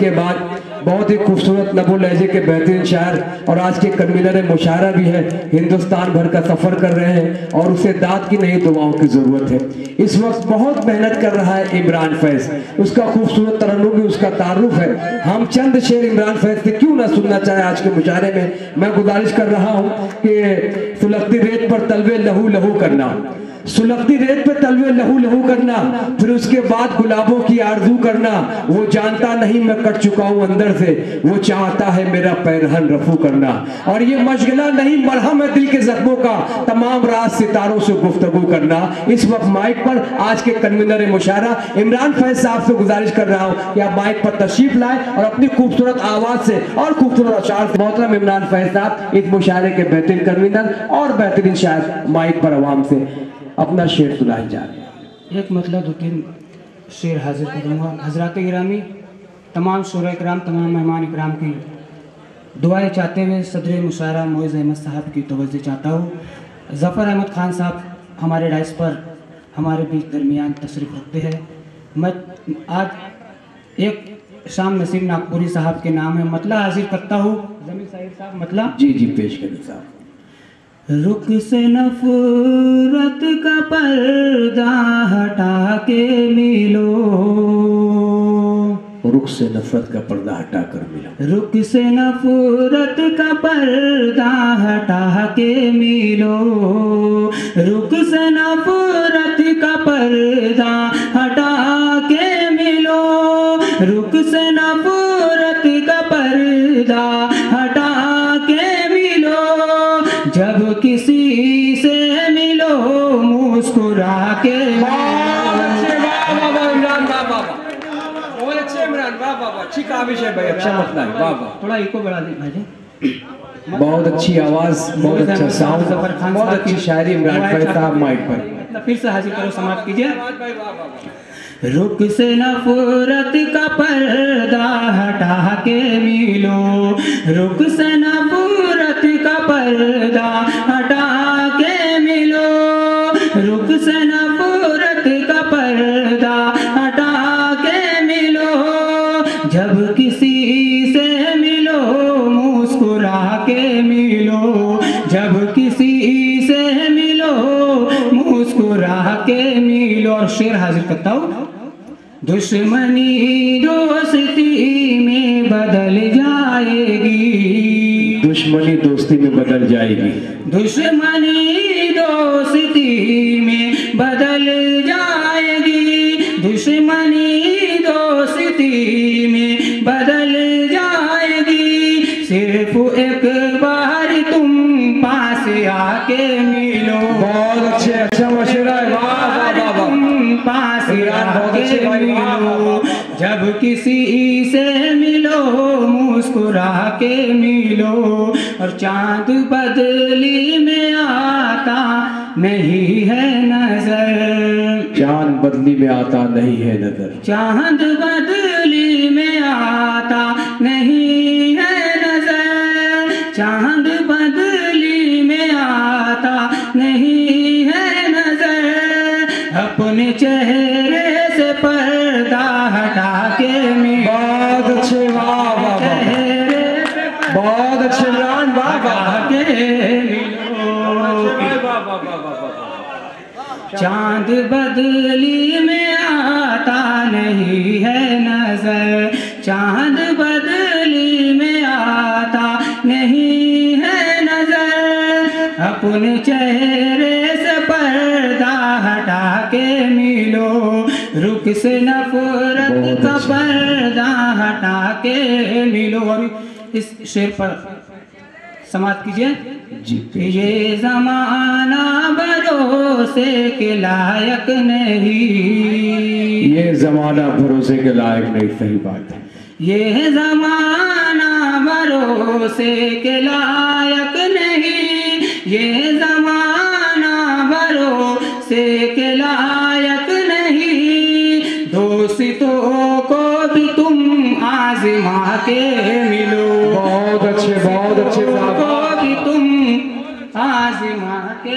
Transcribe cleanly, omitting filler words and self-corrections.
کے بعد بہت ہی خوبصورت لب و لہجے کے بہترین شاعر اور آج کے کنوینر مشاعرہ بھی ہے، ہندوستان بھر کا سفر کر رہے ہیں اور اسے داد کی نہیں دعاؤں کی ضرورت ہے۔ اس وقت بہت محنت کر رہا ہے عمران فیض، اس کا خوبصورت ترنم بھی اس کا تعارف ہے۔ ہم چند شعر عمران فیض سے کیوں نہ سننا چاہے آج کے مشاعرے میں گزارش کر رہا ہوں کہ سلگتی ریت پر تلوے لہو لہو کرنا، سلگتی ریت پہ تلوے لہو لہو کرنا، پھر اس کے بعد گلابوں کی آرزو کرنا، وہ جانتا نہیں میں کٹ چکا ہوں اندر سے، وہ چاہتا ہے میرا پیرہن رفو کرنا، اور یہ مشغلہ نہیں مرہم ہے دل کے زخموں کا، تمام رات ستاروں سے گفتگو کرنا۔ اس وقت مائک پر آج کے کنوینر مشاعرہ عمران فیض صاحب سے گزارش کر رہا ہوں کہ آپ مائک پر تشریف لائیں اور اپنی خوبصورت آواز سے اور خوبصورت اشعار سے محترم عمران فیض صاحب اس مشاعرے کے بہترین کنوینر اور بہترین شاعر مائک پر عوام سے اپنا شعر سنائیں جا رہے ہیں۔ ایک مطلب دو تین شعر حاضر کروں گا۔ حضرات گرامی، تمام شعراء اکرام، تمام مہمان اکرام کی دعائیں چاہتے ہوئے صدر مشاعرہ معز احمد صاحب کی توجہ چاہتا ہوں۔ ظفر احمد خان صاحب ہمارے ڈائس پر ہمارے بیچ درمیان تشریف رکھتے ہیں۔ میں آج ایک شام نسیم ناگپوری صاحب کے نام ہے مطلع حاضر کرتا ہوں۔ زمین صاحب صاحب مطلع جی پیش کریں صاحب۔ رخ سے نفرت کا پردہ ہٹا کے ملو، رخ سے نفرت کا پردہ ہٹا کر ملو، رخ سے نفرت کا پردہ ہٹا کے ملو، رخ سے نفرت کا پردہ ہٹا کے ملو، رخ سے نفرت کا پردہ ہٹا کے ملو، جب کسی سے ملو مسکرا کے تھوڑا ایکو بڑھا دیں بھائی۔ بہت اچھی آواز، بہت اچھا ساؤنڈ، بہت اچھی شاعری عمران فیض صاحب مائک پر پھر سے حاضر کرو، سماعت کیجئے۔ رخ سے نفرت کا پردہ ہٹا کے ملو، رخ سے نفرت کا پردہ ہٹا کے ملو، رخ سے نفرت کا پردہ ہٹا کے ملو، جب کسی سے ملو مسکرا کے ملو، جب کسی سے ملو مسکرا کے ملو۔ اور شعر حاضر کرتا ہوں۔ دشمنی دوستی میں بدل جائے گی، دشمنی دوستی میں بدل جائے گی، دشمنی دوستی میں بدل جائے گی، دشمنی دوستی میں بدل جائے گی، صرف ایک بار تم پاس آ کے ملو۔ بہت اچھے، اچھا مشورہ ہے، تم پاس آ کے ملو، جب کسی سے ملو مسکرا کے ملو، اور چاند بدلی میں آتا نہیں ہے نظر، چاند بدلی میں آتا نہیں ہے نظر، چاند بدلی میں آتا نہیں ہے نظر، چاند بدلی میں آتا نہیں ہے نظر، اپنے چہرے سے پردہ ہٹا کے ملو۔ بہت اچھے، واہ واہ واہ، بہت اچھے عمران، واہ واہ کے ملو، چاند بدلی میں آتا نہیں ہے نظر، چاند بدلی میں آتا نہیں ہے نظر، اپنے چہرے سے پردہ ہٹا کے ملو، رخ سے نفرت کا پردہ ہٹا کے ملو۔ اور اس شعر پر سماعت کیجئے۔ یہ زمانہ بھروسے کے لائق نہیں، یہ زمانہ بھروسے کے لائق نہیں، صحیح بات ہے، یہ زمانہ بھروسے کے لائق نہیں، یہ زمانہ بھروسے کے لائق نہیں، دوستوں کو بھی تم آزما کے ملو، بہت اچھے، بہت اچھے صاحب، کو بھی تم آزما کے